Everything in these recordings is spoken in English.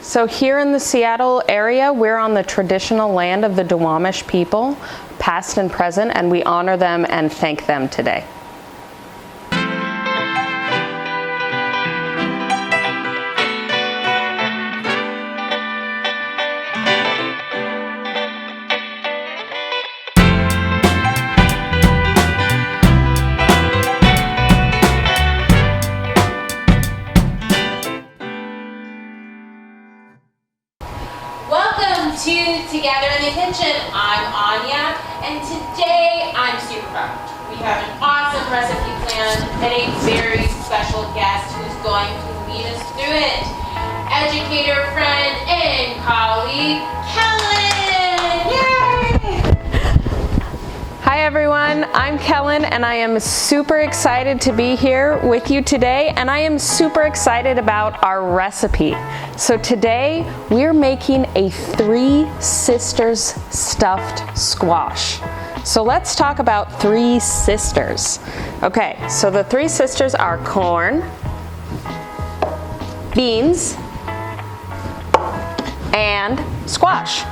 So here in the Seattle area, we're on the traditional land of the Duwamish people, past and present, and we honor them and thank them today. Together in the Kitchen. I'm Anya, and today I'm super pumped. We have an awesome recipe planned and a very special guest who's going to lead us through it. Educator, friend, and colleague, Kellen! Yay! Hi everyone, I'm Kellen and I am super excited to be here with you today, and I am super excited about our recipe. So today we're making a Three Sisters stuffed squash. So let's talk about Three Sisters. Okay, so the Three Sisters are corn, beans, and squash.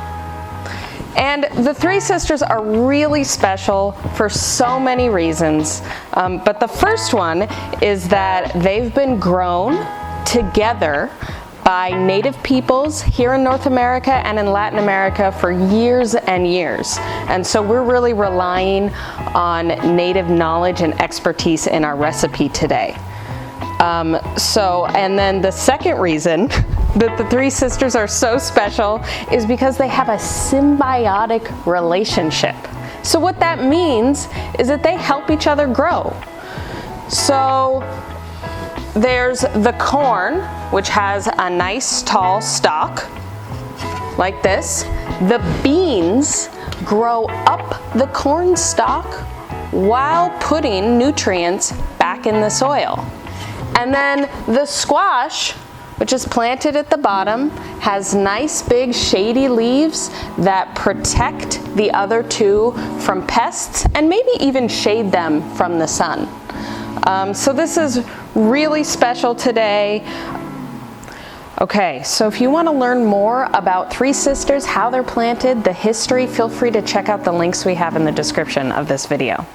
And the Three Sisters are really special for so many reasons. But the first one is that they've been grown together by native peoples here in North America and in Latin America for years and years. And so we're really relying on native knowledge and expertise in our recipe today. And then the second reason that the Three Sisters are so special is because they have a symbiotic relationship. So what that means is that they help each other grow. So there's the corn, which has a nice tall stalk, like this. The beans grow up the corn stalk while putting nutrients back in the soil. And then the squash, which is planted at the bottom, has nice big shady leaves that protect the other two from pests and maybe even shade them from the sun. So this is really special today. Okay, so if you want to learn more about Three Sisters, how they're planted, the history, feel free to check out the links we have in the description of this video.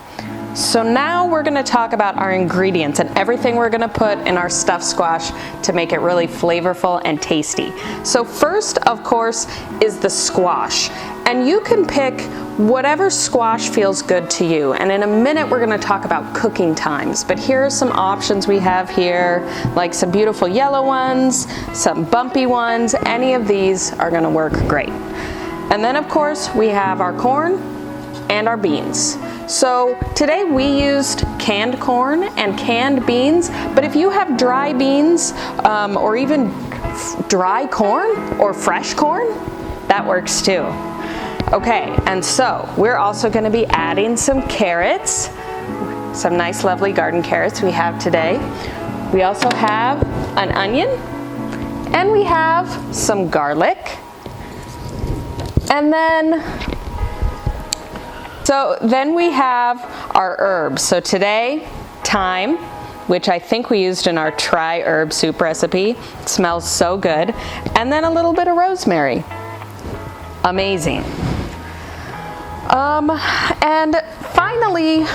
So now we're going to talk about our ingredients and everything we're going to put in our stuffed squash to make it really flavorful and tasty. So first, of course, is the squash. And you can pick whatever squash feels good to you. And in a minute, we're going to talk about cooking times. But here are some options we have here, like some beautiful yellow ones, some bumpy ones. Any of these are going to work great. And then, of course, we have our corn and our beans. So today we used canned corn and canned beans, but if you have dry beans or even dry corn or fresh corn, that works too. Okay, and so we're also going to be adding some carrots, some nice lovely garden carrots we have today. We also have an onion, and we have some garlic, and then we have our herbs. So today, thyme, which I think we used in our try herb soup recipe. It smells so good. And then a little bit of rosemary. Amazing. And finally,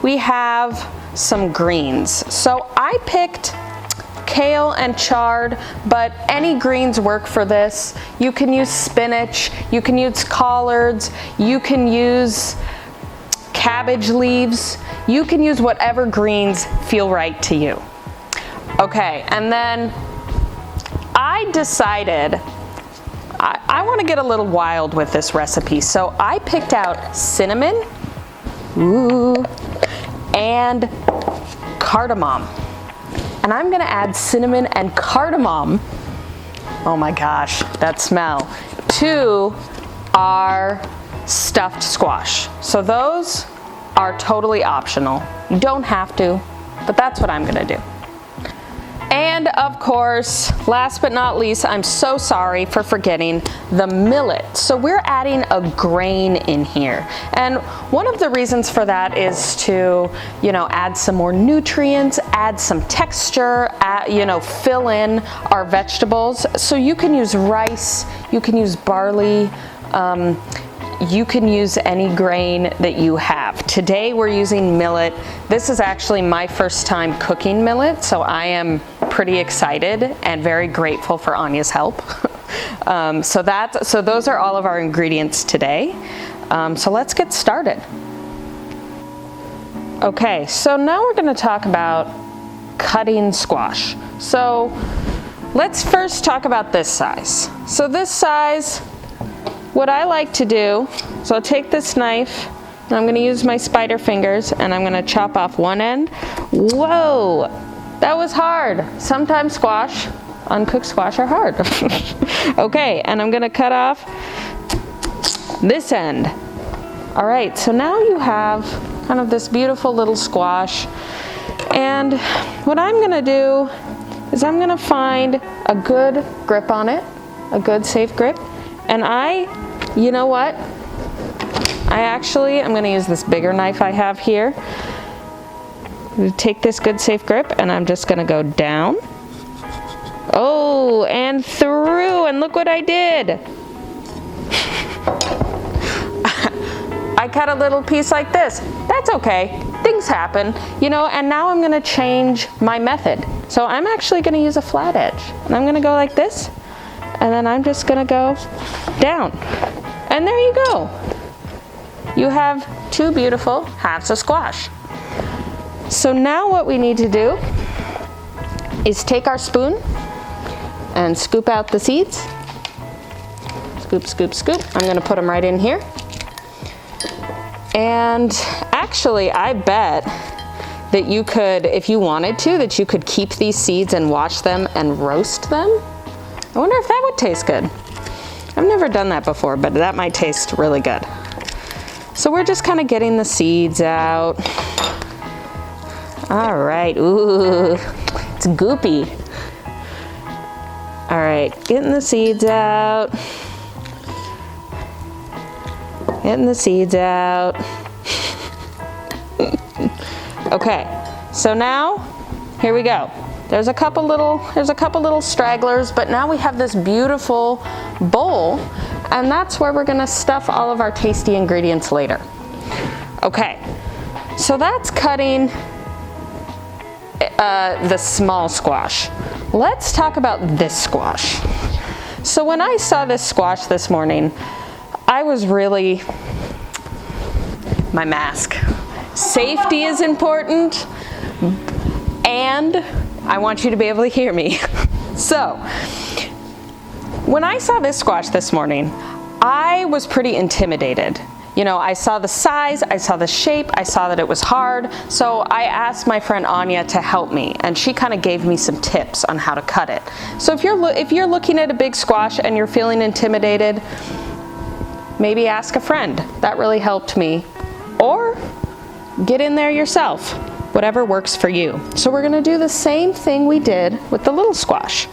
we have some greens. So I picked kale and chard, but any greens work for this. You can use spinach, you can use collards, you can use cabbage leaves, you can use whatever greens feel right to you. Okay, and then I decided I want to get a little wild with this recipe, so I picked out cinnamon, and cardamom. And I'm gonna add cinnamon and cardamom, oh my gosh, that smell, to our stuffed squash. So those are totally optional. You don't have to, but that's what I'm gonna do. And And of course, last but not least, I'm so sorry for forgetting the millet. So we're adding a grain in here. And one of the reasons for that is to, add some more nutrients, add some texture, fill in our vegetables. So you can use rice, you can use barley, you can use any grain that you have. Today we're using millet. This is actually my first time cooking millet, so I am pretty excited and very grateful for Anya's help. So those are all of our ingredients today. So let's get started. Okay, so now we're going to talk about cutting squash. So let's first talk about this size. So this size, what I like to do, so I'll take this knife, and I'm going to use my spider fingers, and I'm going to chop off one end. Whoa, that was hard. Sometimes uncooked squash are hard. Okay, and I'm going to cut off this end. All right, so now you have kind of this beautiful little squash. And what I'm going to do is I'm going to find a good grip on it, a good safe grip. And you know what? I'm going to use this bigger knife I have here. I'm going to take this good safe grip, and I'm just going to go down. Oh, and through, and look what I did. I cut a little piece like this. That's okay. Things happen, and now I'm going to change my method. So I'm actually going to use a flat edge, and I'm going to go like this. And then I'm just going to go down. And there you go. You have two beautiful halves of squash. So now what we need to do is take our spoon and scoop out the seeds. Scoop, scoop, scoop. I'm going to put them right in here. And actually, I bet that you could, if you wanted to, that you could keep these seeds and wash them and roast them. I wonder if that would taste good. I've never done that before, but that might taste really good. So we're just kind of getting the seeds out. All right, ooh, it's goopy. All right, getting the seeds out. Getting the seeds out. Okay, so now, here we go. There's a couple little stragglers, but now we have this beautiful bowl, and that's where we're gonna stuff all of our tasty ingredients later. Okay, so that's cutting the small squash. Let's talk about this squash. So when I saw this squash this morning, I was really, my mask. Safety is important, and I want you to be able to hear me. So, when I saw this squash this morning, I was pretty intimidated. I saw the size, I saw the shape, I saw that it was hard, so I asked my friend Anya to help me, and she kind of gave me some tips on how to cut it. So if you're looking at a big squash and you're feeling intimidated, maybe ask a friend. That really helped me. Or get in there yourself. Whatever works for you. So we're gonna do the same thing we did with the little squash.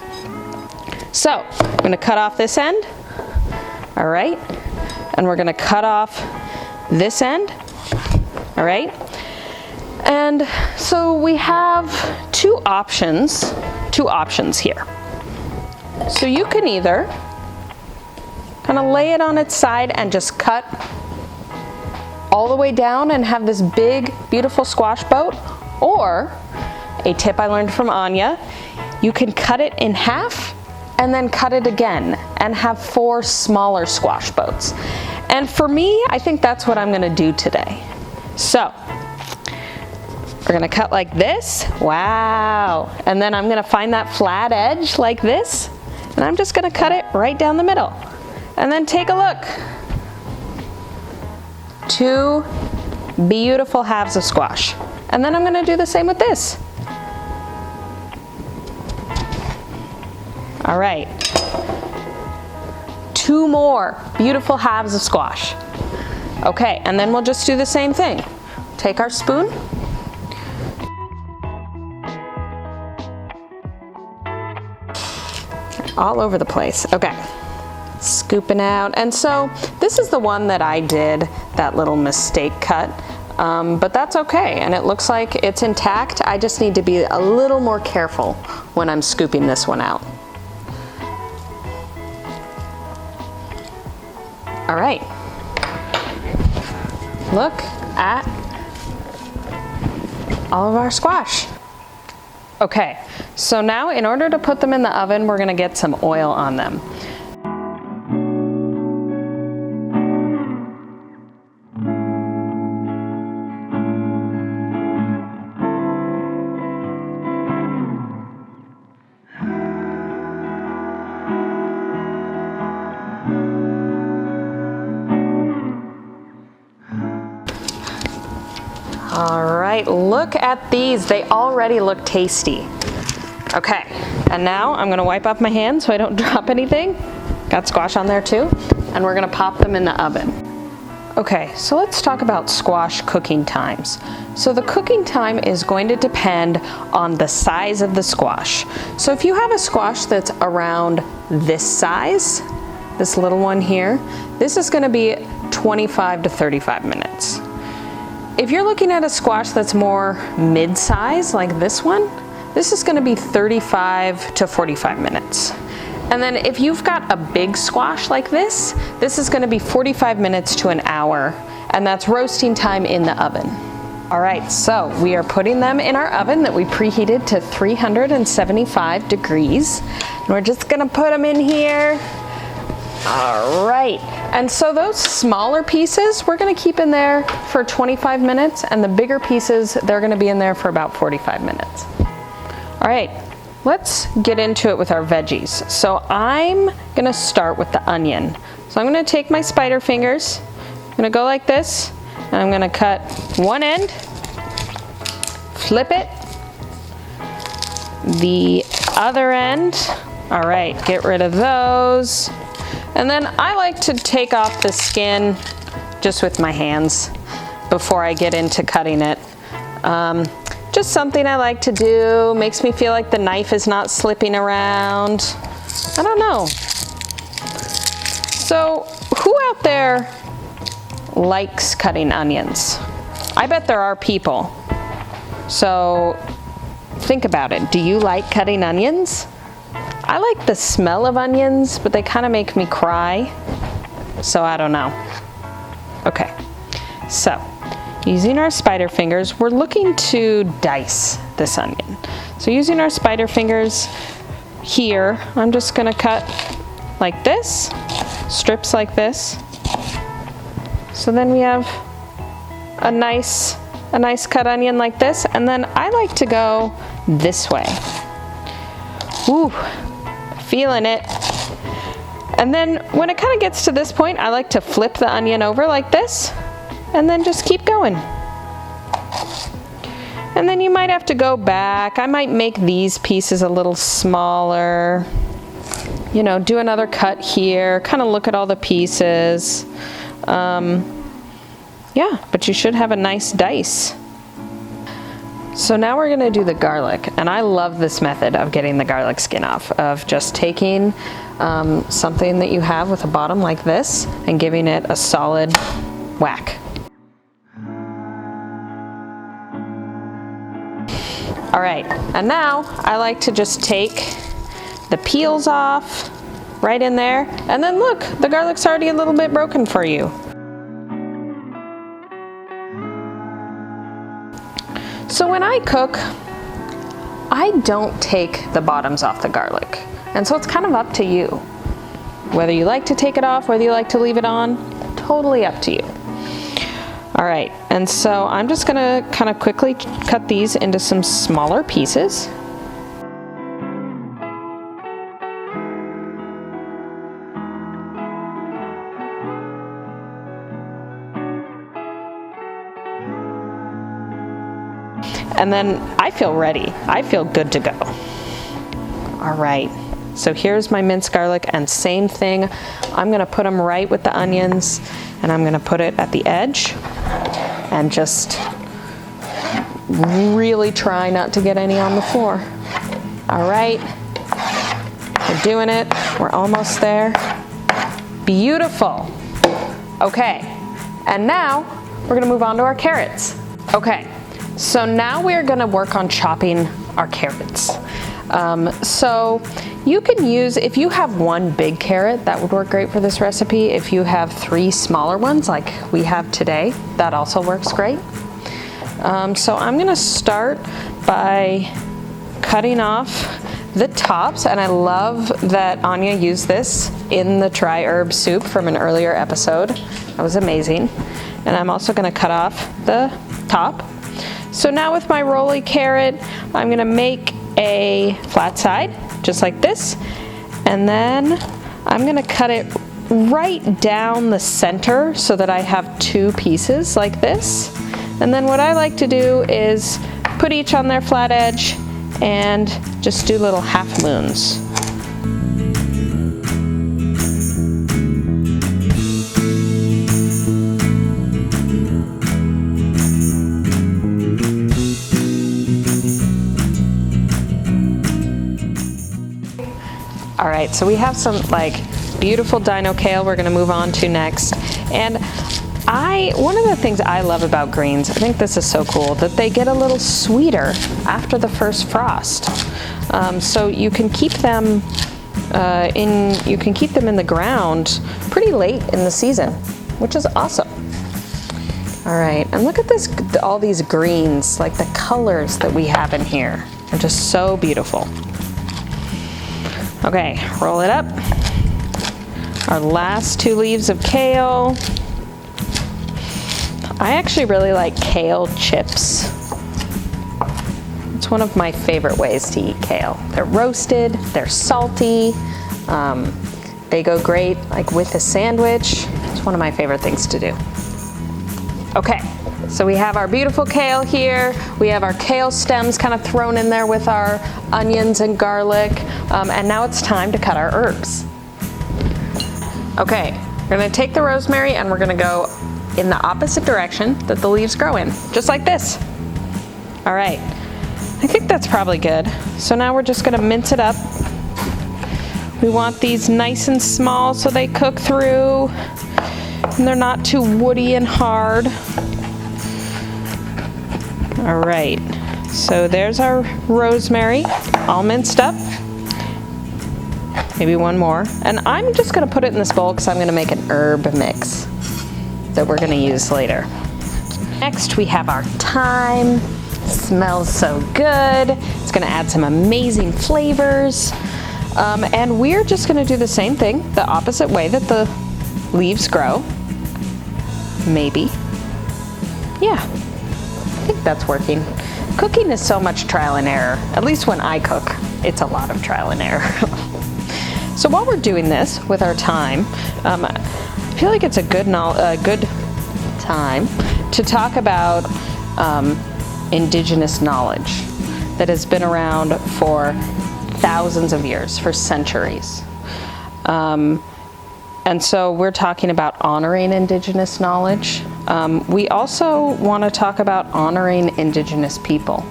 So, I'm gonna cut off this end, all right? And we're gonna cut off this end, all right? And so we have two options here. So you can either kind of lay it on its side and just cut all the way down and have this big, beautiful squash boat, or a tip I learned from Anya, you can cut it in half and then cut it again and have 4 smaller squash boats. And for me, I think that's what I'm gonna do today. So, we're gonna cut like this, wow. And then I'm gonna find that flat edge like this, and I'm just gonna cut it right down the middle. And then take a look. 2 beautiful halves of squash. And then I'm gonna do the same with this. All right. 2 more beautiful halves of squash. Okay, and then we'll just do the same thing. Take our spoon. all over the place. Okay, scooping out. And so this is the one that I did, that little mistake cut, but that's okay. And it looks like it's intact. I just need to be a little more careful when I'm scooping this one out. All right, look at all of our squash. Okay, so now in order to put them in the oven, we're gonna get some oil on them. All right, look at these. They already look tasty. Okay, and now I'm gonna wipe off my hands so I don't drop anything. Got squash on there too. And we're gonna pop them in the oven. Okay, so let's talk about squash cooking times. So the cooking time is going to depend on the size of the squash. So if you have a squash that's around this size, this little one here, this is gonna be 25 to 35 minutes. If you're looking at a squash that's more mid-size, like this one, this is gonna be 35 to 45 minutes. And then if you've got a big squash like this is gonna be 45 minutes to an hour, and that's roasting time in the oven. All right, so we are putting them in our oven that we preheated to 375 degrees. And we're just gonna put them in here. All right, and so those smaller pieces, we're gonna keep in there for 25 minutes, and the bigger pieces, they're gonna be in there for about 45 minutes. All right, let's get into it with our veggies. So I'm gonna start with the onion. So I'm gonna take my spider fingers, I'm gonna go like this, and I'm gonna cut one end, flip it, the other end. All right, get rid of those. And then I like to take off the skin just with my hands before I get into cutting it. Just something I like to do, makes me feel like the knife is not slipping around. I don't know. So who out there likes cutting onions? I bet there are people. So think about it. Do you like cutting onions? I like the smell of onions, but they kind of make me cry. So I don't know. Okay, so using our spider fingers, we're looking to dice this onion. So using our spider fingers here, I'm just gonna cut like this, strips like this. So then we have a nice cut onion like this, and then I like to go this way. Ooh, feeling it. And then when it kind of gets to this point, I like to flip the onion over like this, and then just keep going. And then you might have to go back. I might make these pieces a little smaller. You know, do another cut here, kind of look at all the pieces. Yeah, but you should have a nice dice. So now we're gonna do the garlic, and I love this method of getting the garlic skin off, of just taking something that you have with a bottom like this and giving it a solid whack. All right, and now I like to just take the peels off right in there, and then look, the garlic's already a little bit broken for you. So when I cook, I don't take the bottoms off the garlic. And so it's kind of up to you. Whether you like to take it off, whether you like to leave it on, totally up to you. All right, and so I'm just gonna kind of quickly cut these into some smaller pieces. And then I feel ready. I feel good to go. All right, so here's my minced garlic, and same thing. I'm gonna put them right with the onions, and I'm gonna put it at the edge and just really try not to get any on the floor. All right, We're doing it. We're almost there. Beautiful. Okay, and now we're gonna move on to our carrots. Okay, so now we're gonna work on chopping our carrots. So you can use, if you have one big carrot, that would work great for this recipe. If you have 3 smaller ones like we have today, that also works great. So I'm gonna start by cutting off the tops, and I love that Anya used this in the dry herb soup from an earlier episode. That was amazing. And I'm also gonna cut off the top. So now with my roly carrot, I'm gonna make a flat side, just like this. And then I'm gonna cut it right down the center so that I have 2 pieces like this. And then what I like to do is put each on their flat edge and just do little half moons. All right, so we have some like beautiful dino kale we're gonna move on to next. And one of the things I love about greens, I think this is so cool, that they get a little sweeter after the first frost. So you can keep them in the ground pretty late in the season, which is awesome. All right, and look at this, all these greens, like the colors that we have in here are just so beautiful. Okay, roll it up. Our last 2 leaves of kale. I actually really like kale chips. It's one of my favorite ways to eat kale. They're roasted, they're salty, they go great like with a sandwich. It's one of my favorite things to do. Okay, so we have our beautiful kale here. We have our kale stems kind of thrown in there with our onions and garlic. And now it's time to cut our herbs. Okay, we're gonna take the rosemary and we're gonna go in the opposite direction that the leaves grow in, just like this. All right, I think that's probably good. So now we're just gonna mince it up. We want these nice and small so they cook through and they're not too woody and hard. All right, so there's our rosemary, all minced up. Maybe one more. And I'm just gonna put it in this bowl because I'm gonna make an herb mix that we're gonna use later. Next, we have our thyme. Smells so good. It's gonna add some amazing flavors. And we're just gonna do the same thing, the opposite way that the leaves grow. Maybe. Yeah, I think that's working. Cooking is so much trial and error. At least when I cook, it's a lot of trial and error. So while we're doing this with our thyme, I feel like it's a good time to talk about indigenous knowledge that has been around for thousands of years, for centuries. And so we're talking about honoring indigenous knowledge. We also want to talk about honoring indigenous people.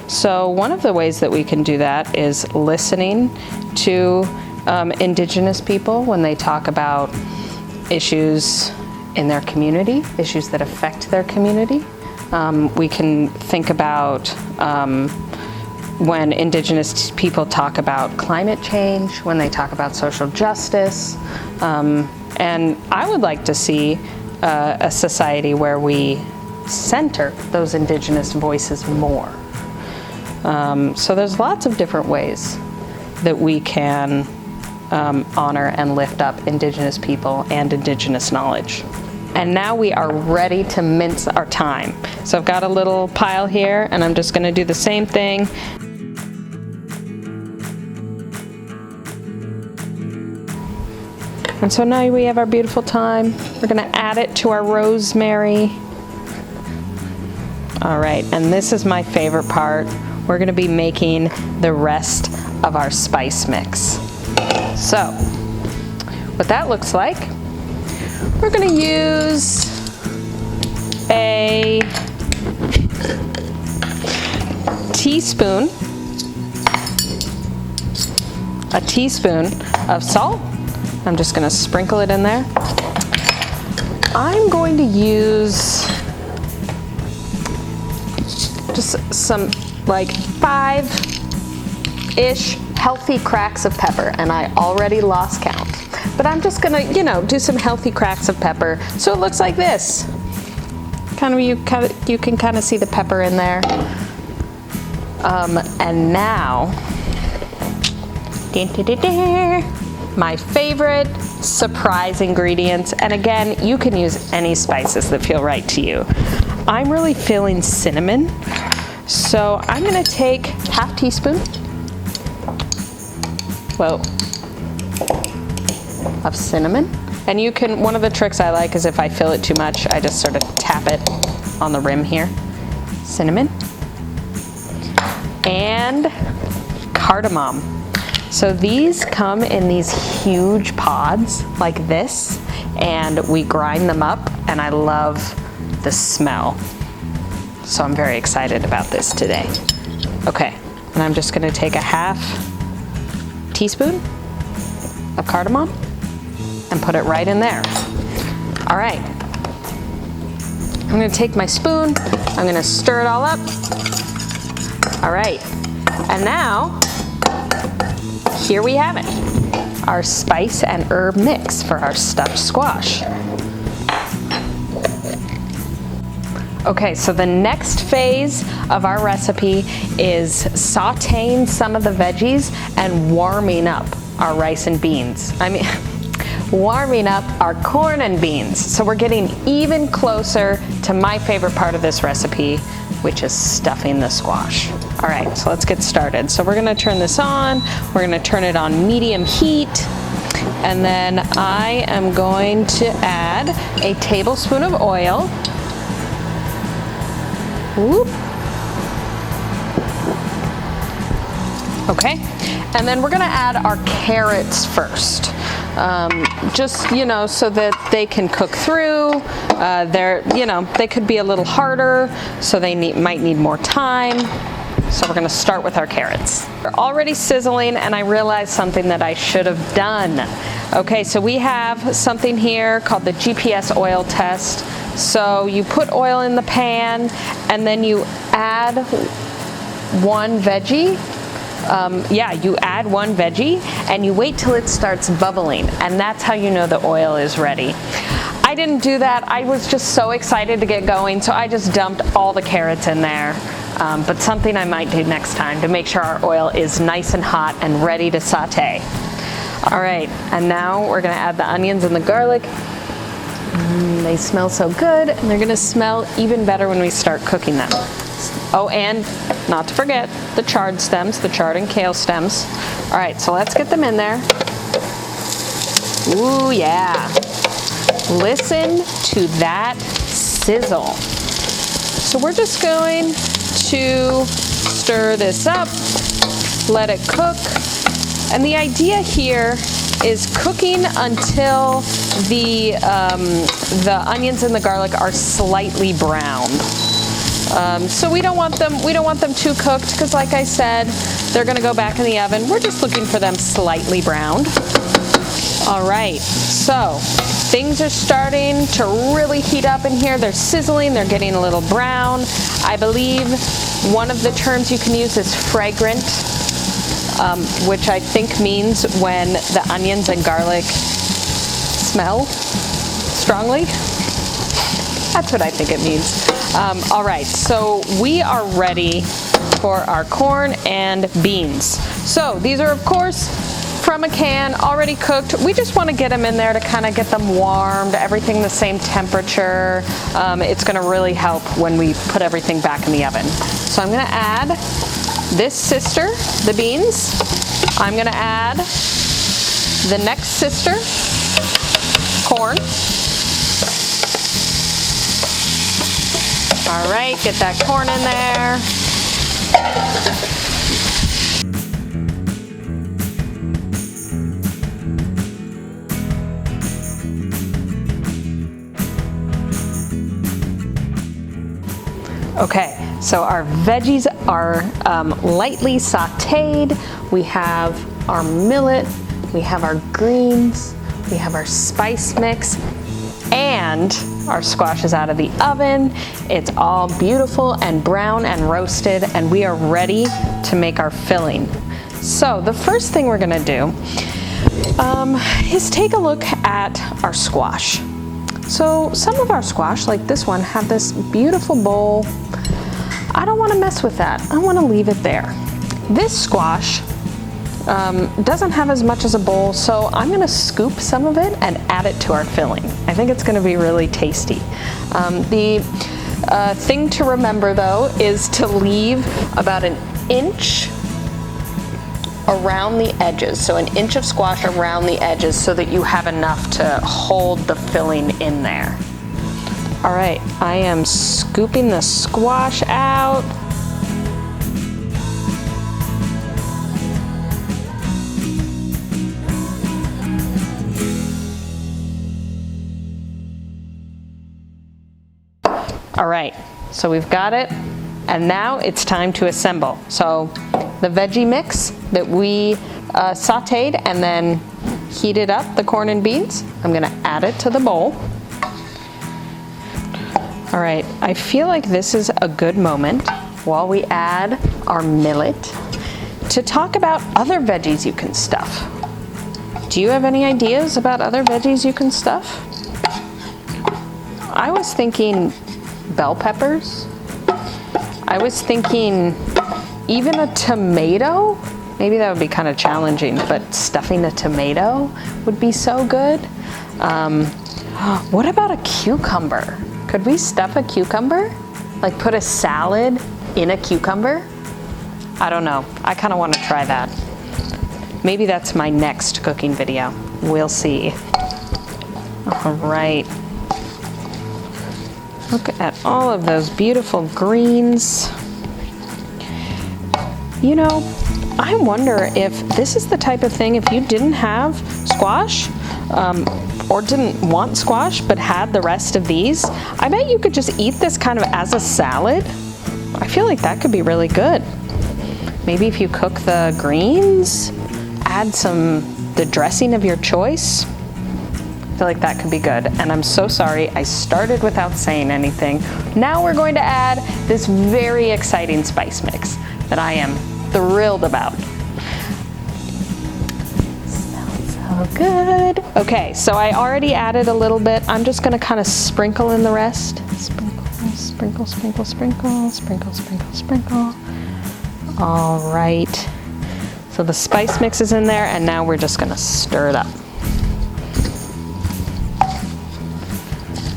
So one of the ways that we can do that is listening to indigenous people when they talk about issues in their community, issues that affect their community. We can think about when indigenous people talk about climate change, when they talk about social justice. And I would like to see a society where we center those indigenous voices more. So there's lots of different ways that we can honor and lift up indigenous people and indigenous knowledge. And now we are ready to mince our thyme. So I've got a little pile here and I'm just gonna do the same thing. And so now we have our beautiful thyme. We're gonna add it to our rosemary. All right, and this is my favorite part. We're gonna be making the rest of our spice mix. So, what that looks like, we're gonna use a teaspoon a teaspoon of salt. I'm just gonna sprinkle it in there. I'm going to use just some like 5-ish healthy cracks of pepper, and I already lost count. But I'm just gonna, do some healthy cracks of pepper so it looks like this. You can kind of see the pepper in there. And now, my favorite surprise ingredients. And again, you can use any spices that feel right to you. I'm really feeling cinnamon. So I'm gonna take half teaspoon, of cinnamon. And one of the tricks I like is if I fill it too much, I just sort of tap it on the rim here. Cinnamon. And cardamom. So these come in these huge pods like this, and we grind them up, and I love the smell. So I'm very excited about this today. Okay, and I'm just gonna take a half teaspoon of cardamom and put it right in there. All right, I'm gonna take my spoon, I'm gonna stir it all up. All right, and now, here we have it, our spice and herb mix for our stuffed squash. Okay, so the next phase of our recipe is sauteing some of the veggies and warming up our rice and beans. Warming up our corn and beans. So we're getting even closer to my favorite part of this recipe, which is stuffing the squash. All right, so let's get started. So we're gonna turn this on. We're gonna turn it on medium heat. And then I am going to add a tablespoon of oil. Whoop. Okay, and then we're gonna add our carrots first. Just, so that they can cook through. They could be a little harder, so they might need more time. So we're gonna start with our carrots. They're already sizzling, and I realized something that I should have done. Okay, so we have something here called the GPS oil test. So you put oil in the pan, and then you add one veggie. You add one veggie, and you wait till it starts bubbling, and that's how you know the oil is ready. I didn't do that. I was just so excited to get going, so I just dumped all the carrots in there. But something I might do next time to make sure our oil is nice and hot and ready to saute. All right, and now we're gonna add the onions and the garlic. They smell so good, and they're gonna smell even better when we start cooking them. Oh, and not to forget the chard and kale stems. All right, so let's get them in there. Ooh, yeah. Listen to that sizzle. So we're just going to stir this up, let it cook. And the idea here is cooking until the onions and the garlic are slightly browned. So we don't want them too cooked, because like I said, they're gonna go back in the oven. We're just looking for them slightly browned. All right, so things are starting to really heat up in here. They're sizzling, they're getting a little brown. I believe one of the terms you can use is fragrant, which I think means when the onions and garlic smell strongly. That's what I think it means. All right, so we are ready for our corn and beans. So these are, of course, from a can, already cooked. We just want to get them in there to kind of get them warmed, everything the same temperature. It's going to really help when we put everything back in the oven. So I'm going to add this sister, the beans. I'm going to add the next sister, corn. All right, get that corn in there. Okay, so our veggies are lightly sauteed. We have our millet, we have our greens, we have our spice mix, and our squash is out of the oven. It's all beautiful and brown and roasted, and we are ready to make our filling. So the first thing we're gonna do is take a look at our squash. So some of our squash, like this one, have this beautiful bowl. I don't wanna mess with that. I wanna leave it there. This squash doesn't have as much as a bowl, so I'm gonna scoop some of it and add it to our filling. I think it's gonna be really tasty. The thing to remember though is to leave about an inch around the edges, so an inch of squash around the edges so that you have enough to hold the filling in there. All right, I am scooping the squash out. All right, so we've got it, and now it's time to assemble. So the veggie mix that we sauteed and then heated up, the corn and beans, I'm gonna add it to the bowl. All right, I feel like this is a good moment while we add our millet to talk about other veggies you can stuff. Do you have any ideas about other veggies you can stuff? I was thinking bell peppers. I was thinking even a tomato. Maybe that would be kind of challenging, but stuffing a tomato would be so good. What about a cucumber? Could we stuff a cucumber? Like put a salad in a cucumber? I don't know. I kind of want to try that. Maybe that's my next cooking video. We'll see. All right. Look at all of those beautiful greens. You know, I wonder if this is the type of thing, if you didn't have squash, or didn't want squash but had the rest of these, I bet you could just eat this kind of as a salad. I feel like that could be really good. Maybe if you cook the greens, add the dressing of your choice. I feel like that could be good. And I'm so sorry, I started without saying anything. Now we're going to add this very exciting spice mix that I am thrilled about. Smells so good. Okay, so I already added a little bit. I'm just gonna kind of sprinkle in the rest. Sprinkle, sprinkle, sprinkle, sprinkle, sprinkle, sprinkle, sprinkle. All right. So the spice mix is in there, and now we're just gonna stir it up.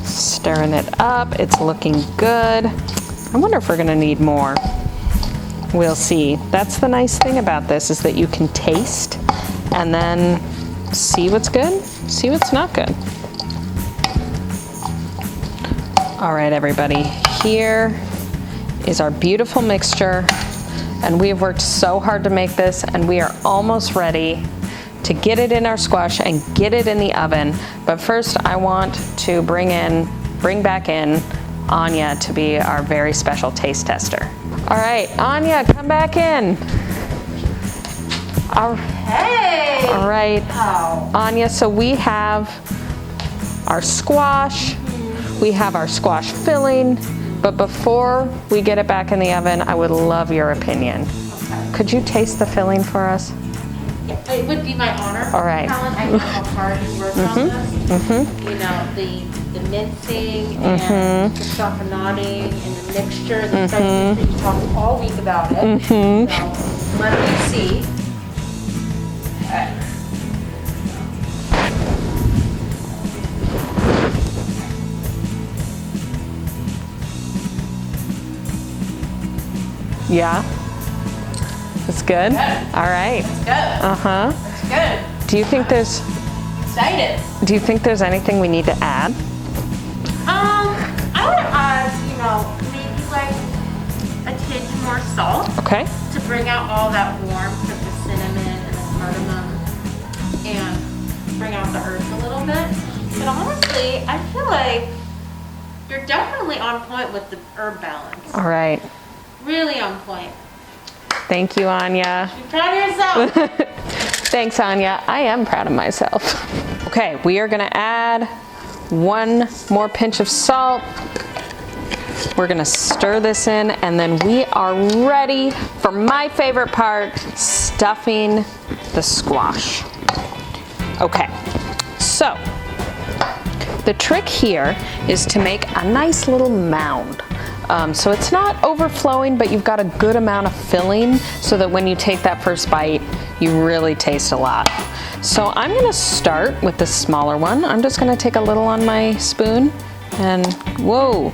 Stirring it up, it's looking good. I wonder if we're gonna need more. We'll see. That's the nice thing about this, is that you can taste and then see what's good, see what's not good. All right, everybody, here is our beautiful mixture, and we have worked so hard to make this, and we are almost ready to get it in our squash and get it in the oven. But first, I want to bring back in Anya to be our very special taste tester. All right, Anya, come back in. Hey! All right, Wow. Anya, so we have our squash, we have our squash filling, but before we get it back in the oven, I would love your opinion. Okay. Could you taste the filling for us? It would be my honor. All right. Helen, I know how hard you worked on this. You know, the mincing and the chocolating and the mixture, the spice mixture. You talked all week about it. So let me see. Okay. Yeah? It's good? Good. All right. It's good. Uh-huh. It's good. Do you think there's anything we need to add? I would add, maybe like a tinge more salt Okay. to bring out all that warmth of the cinnamon and the cardamom and bring out the herbs a little bit. But honestly, I feel like you're definitely on point with the herb balance. All right. Really on point. Thank you, Anya. Be proud of yourself. Thanks, Anya. I am proud of myself. Okay, we are gonna add 1 more pinch of salt. We're gonna stir this in, and then we are ready for my favorite part, stuffing the squash. Okay, so the trick here is to make a nice little mound. So it's not overflowing, but you've got a good amount of filling so that when you take that first bite, you really taste a lot. So I'm gonna start with the smaller one. I'm just gonna take a little on my spoon and whoa,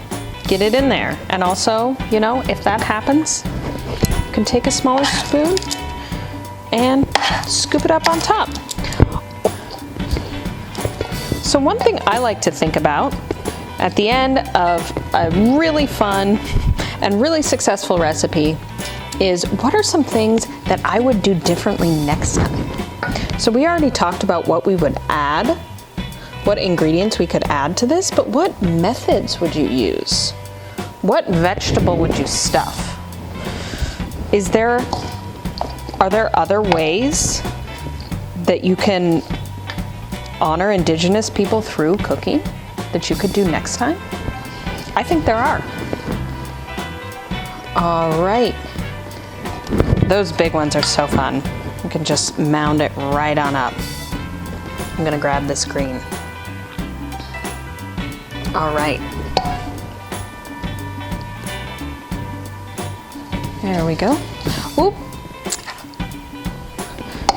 get it in there. And also, you know, if that happens, you can take a smaller spoon and scoop it up on top. So one thing I like to think about at the end of a really fun and really successful recipe is what are some things that I would do differently next time? So we already talked about what we would add, what ingredients we could add to this, but what methods would you use? What vegetable would you stuff? Are there other ways that you can honor Indigenous people through cooking that you could do next time? I think there are. All right. Those big ones are so fun. You can just mound it right on up. I'm gonna grab this green. All right. There we go. Whoop.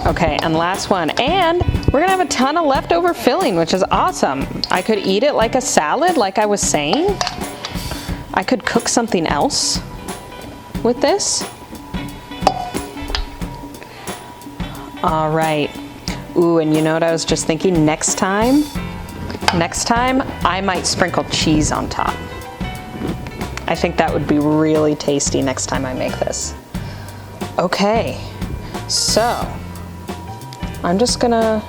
Okay, and last one. And we're gonna have a ton of leftover filling, which is awesome. I could eat it like a salad, like I was saying. I could cook something else with this. All right. Ooh, and you know what I was just thinking? Next time, I might sprinkle cheese on top. I think that would be really tasty next time I make this. Okay, so I'm just gonna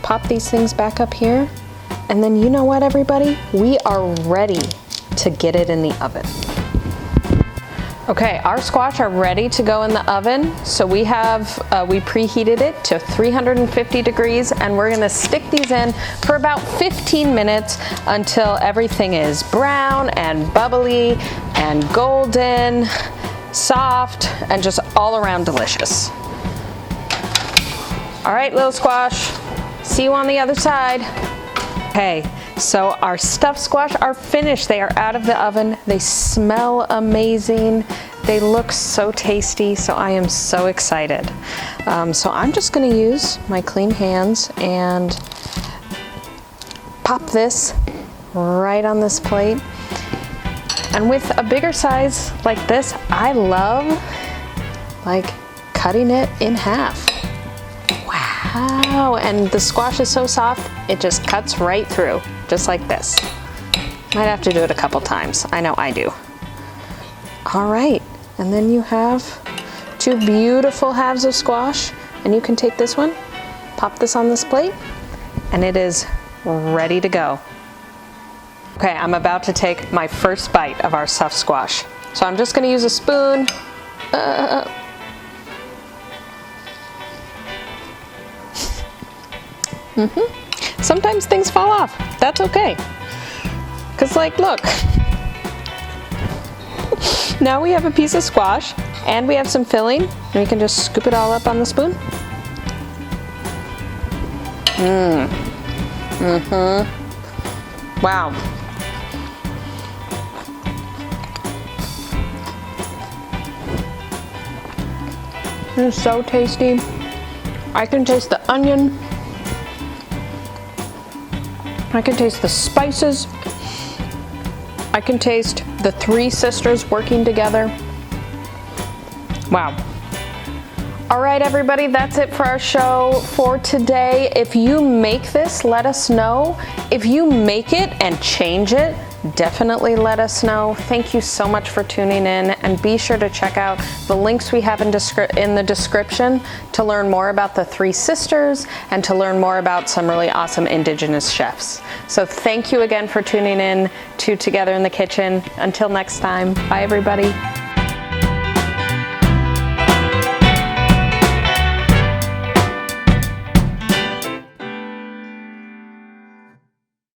pop these things back up here. And then you know what, everybody? We are ready to get it in the oven. Okay, our squash are ready to go in the oven. So we preheated it to 350 degrees and we're gonna stick these in for about 15 minutes until everything is brown and bubbly and golden, soft, and just all around delicious. All right, little squash, see you on the other side. Okay, so our stuffed squash are finished. They are out of the oven. They smell amazing. They look so tasty, so I am so excited. So I'm just gonna use my clean hands and pop this right on this plate. And with a bigger size like this, I love like cutting it in half. Wow, and the squash is so soft, it just cuts right through, just like this. Might have to do it a couple times, I know I do. All right, and then you have 2 beautiful halves of squash, and you can take this one, pop this on this plate, and it is ready to go. Okay, I'm about to take my first bite of our stuffed squash. So I'm just gonna use a spoon. Sometimes things fall off. That's okay. Cause like, look. Now we have a piece of squash and we have some filling and we can just scoop it all up on the spoon. Wow. It is so tasty. I can taste the onion. I can taste the spices. I can taste the 3 sisters working together. Wow. All right, everybody, that's it for our show for today. If you make this, let us know. If you make it and change it, definitely let us know. Thank you so much for tuning in, and be sure to check out the links we have in the description to learn more about the 3 sisters and to learn more about some really awesome Indigenous chefs. So thank you again for tuning in to Together in the Kitchen. Until next time, bye everybody.